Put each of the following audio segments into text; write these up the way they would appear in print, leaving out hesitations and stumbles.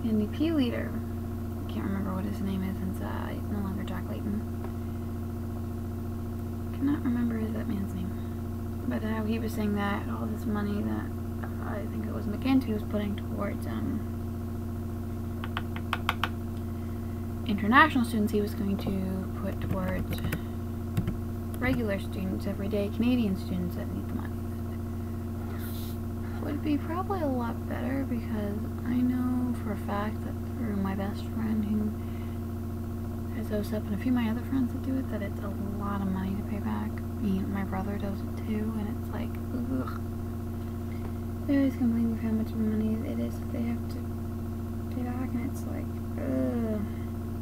NDP leader, I can't remember what his name is since he's no longer Jack Layton. Cannot remember that man's name. But how he was saying that all this money that I think it was McGinty was putting towards international students, he was going to put towards regular students, everyday Canadian students that need the money. Would be probably a lot better, because I know for a fact that through my best friend who has OSEP and a few of my other friends that do it, that it's a lot of money to pay back. My brother does it too, and it's like, ugh. They always complain with how much money it is that they have to pay back, and it's like, ugh.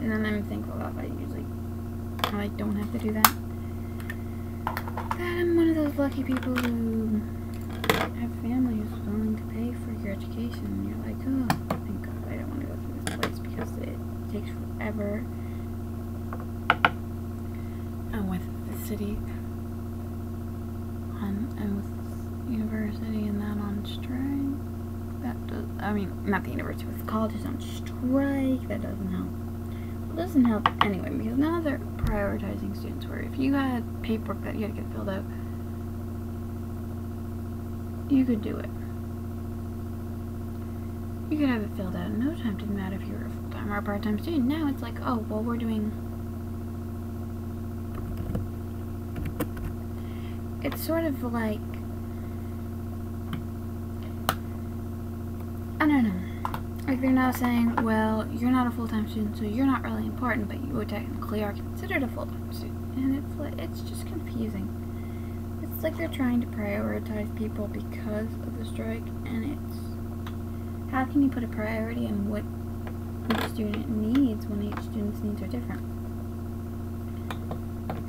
And then I'm thankful that I don't have to do that. That I'm one of those lucky people who have family who's willing to pay for your education, and you're like, oh, thank God I don't want to go through this place because it takes forever. And with the city and with university and that on strike, that does, I mean, not the university, with the colleges on strike, that doesn't help. It doesn't help anyway, because now they're prioritizing students, where if you had paperwork that you had to get filled out, you could do it. You could have it filled out in no time. Didn't matter if you were a full-time or a part-time student. Now it's like, oh, well, we're doing... It's sort of like... I don't know. Like, they're now saying, well, you're not a full-time student, so you're not really important, but you technically are considered a full-time student. And it's like, it's just confusing. It's like they're trying to prioritize people because of the strike, and it's, how can you put a priority on what each student needs when each student's needs are different?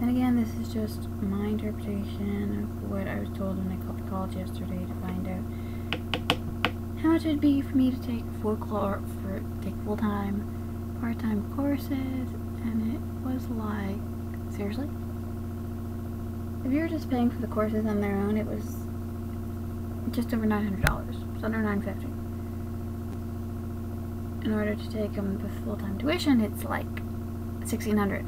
And again, this is just my interpretation of what I was told when I called the college yesterday to find out how much it would be for me to take full-time, part-time courses, and it was like, seriously? If you were just paying for the courses on their own, it was just over $900. It's under $950. In order to take them with full-time tuition, it's like $1,600.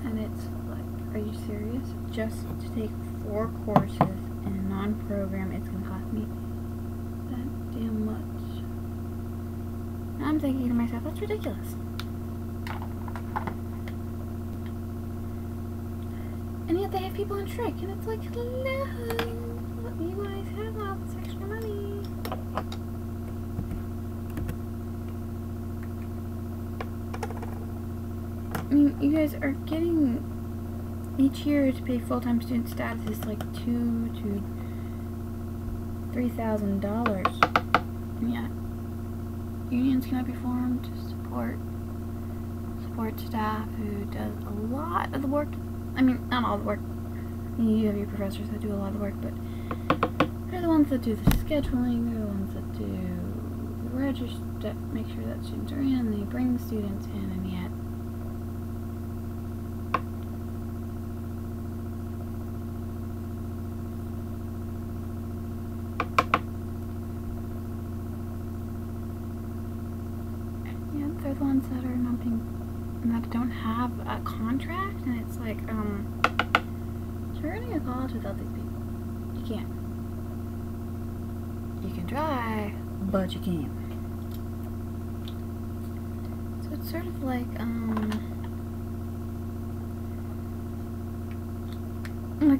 And it's like, are you serious? Just to take 4 courses in a non-program, it's going to cost me that damn much. And I'm thinking to myself, that's ridiculous. And yet they have people on strike, and it's like, hello, you guys have all this extra money. I mean, you guys are getting, each year to pay full-time student status is like $2,000 to $3,000. And yet, unions cannot be formed to support staff who does a lot of the work. I mean, not all the work. You have your professors that do a lot of the work, but they're the ones that do the scheduling, they're the ones that do the register, that make sure that students are in, they bring the students in, and yet they're the ones that are not being, that don't have a contract, and it's like, you're running a college without these people. You can't. You can try, but you can't. So it's sort of like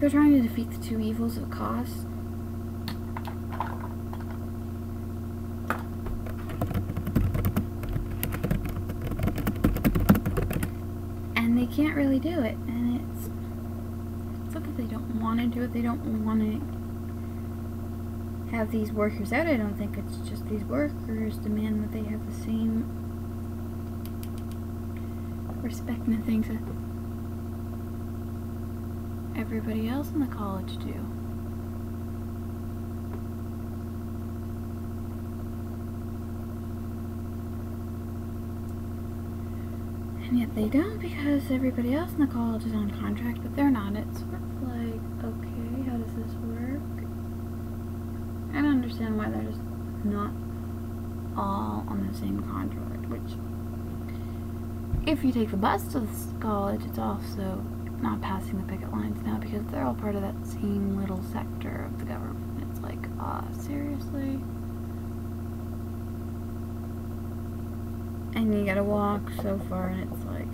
they're trying to defeat the 2 evils of cost. And they can't really do it, and it's not that they don't want to do it, they don't want to have these workers out. I don't think it's just these workers demand that they have the same respect and things that everybody else in the college do. And yet they don't, because everybody else in the college is on contract, but they're not. It's sort of like, okay, how does this work? I don't understand why there's not all on the same contract, which if you take the bus to this college, it's also not passing the picket lines now because they're all part of that same little sector of the government. It's like, seriously? And you gotta walk so far, and it's like,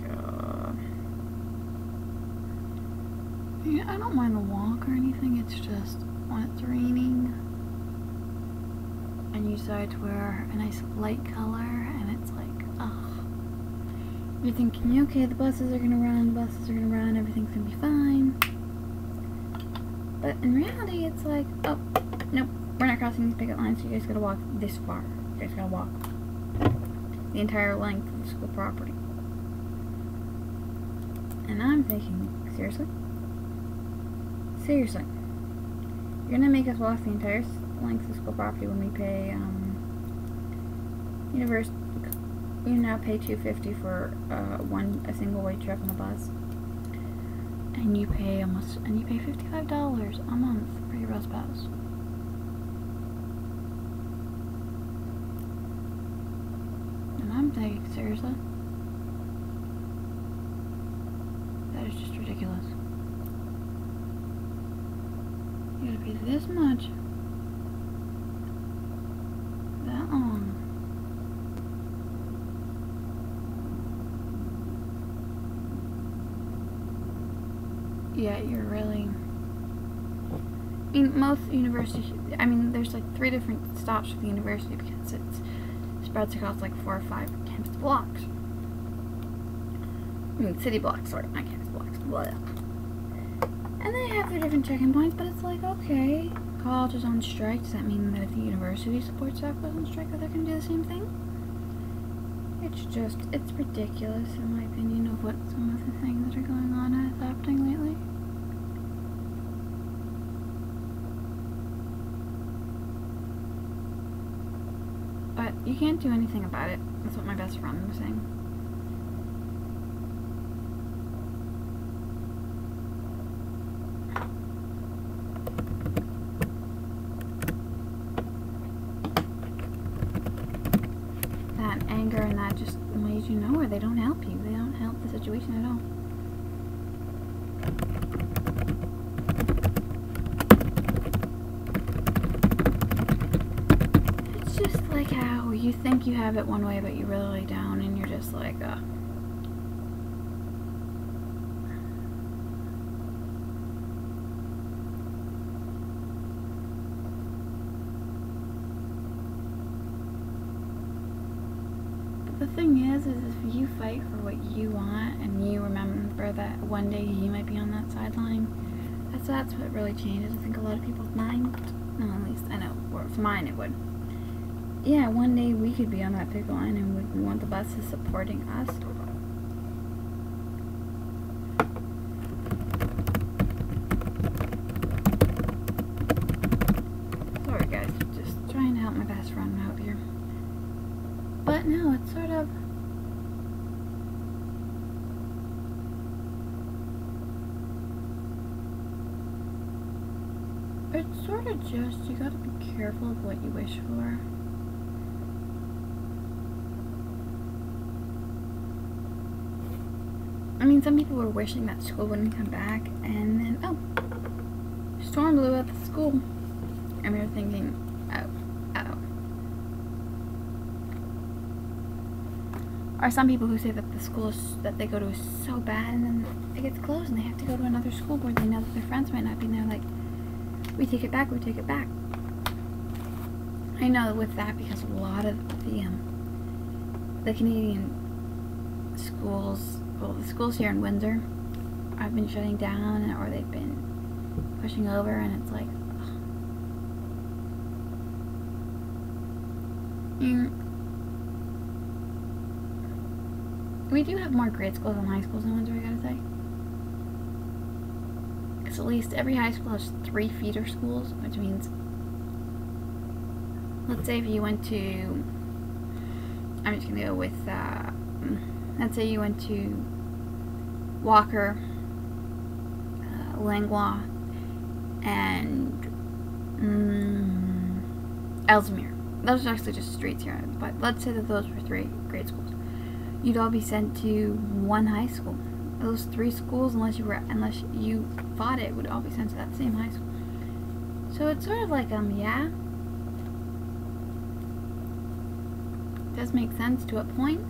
yeah, I don't mind the walk or anything, it's just when it's raining and you decide to wear a nice light color and it's like, ugh. You're thinking, okay, the buses are gonna run, everything's gonna be fine. But in reality, it's like, oh, nope, we're not crossing these picket lines, so you guys gotta walk this far. You guys gotta walk the entire length of the school property. And I'm thinking, seriously? Seriously? You're gonna make us walk the entire length of the school property when we pay, you now pay $2.50 for a single way trip on the bus, and you pay $55 a month for your bus pass. And I'm thinking, seriously? That is just ridiculous. You gotta pay this much that long. Yeah, you're really... I mean, most universities... I mean, there's like 3 different stops for the university because it spreads across like 4 or 5 campus blocks. I mean, city blocks, sorry, not campus blocks. Blah. And they have their different check-in points, but it's like, okay, college is on strike. Does that mean that if the university support staff goes on strike that they're going to do the same thing? It's ridiculous in my opinion of what some of the things that are going on is happening lately. But you can't do anything about it. That's what my best friend was saying. That anger and that just made you know where they don't help you. They don't help the situation at all. It's just like how you think you have it one way, but you really don't, and you're just like, The thing is if you fight for what you want and you remember that one day you might be on that sideline, that's what really changes. I think a lot of people's mind, no, at least I know, or for mine it would. Yeah, one day we could be on that picket line and we want the buses supporting us. Sorry guys, just trying to help my best friend out here. But no, it's sort of... It's sort of just, you gotta be careful of what you wish for. I mean, some people were wishing that school wouldn't come back, and then, oh, storm blew up the school. And we were thinking, oh. Or some people who say that the school that they go to is so bad, and then it gets closed and they have to go to another school where they know that their friends might not be there. Like, we take it back, we take it back. I know with that because a lot of the Canadian schools, well, the schools here in Windsor, have been shutting down, or they've been pushing over, and it's like, we do have more grade schools than high schools in Windsor, I gotta say. Because at least every high school has 3 feeder schools, which means, let's say if you went to, I'm just gonna go with, let's say you went to Walker, Langlois, and Ellesmere. those are actually just streets here, but let's say that those were 3 grade schools. You'd all be sent to one high school. Those 3 schools, unless you fought it, would all be sent to that same high school. So it's sort of like, yeah, it does make sense to a point,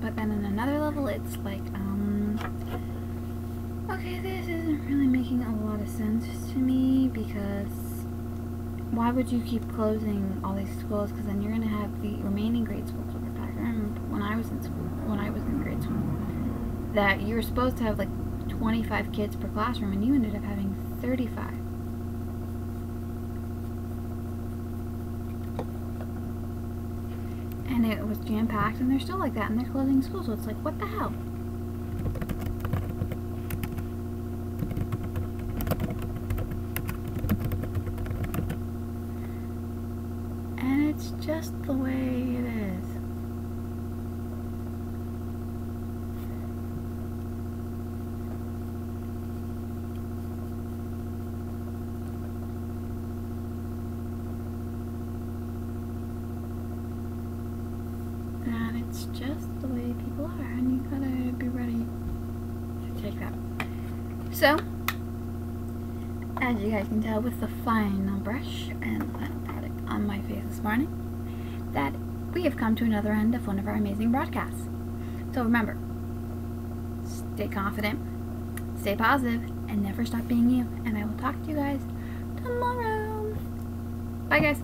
but then on another level, it's like, okay, this isn't really making a lot of sense to me, because why would you keep closing all these schools? Because then you're going to have the remaining grade schools overpacked. I remember when I was in school, when I was in grade school, that you were supposed to have like 25 kids per classroom, and you ended up having 35. And it was jam-packed, and they're still like that, and they're closing schools, so it's like, what the hell? And it's just the way it is. And it's just the way people are, and you gotta be ready to take that. So, as you guys can tell with the final brush and the final product on my face this morning, that we have come to another end of one of our amazing broadcasts. So remember, stay confident, stay positive, and never stop being you. And I will talk to you guys tomorrow. Bye, guys.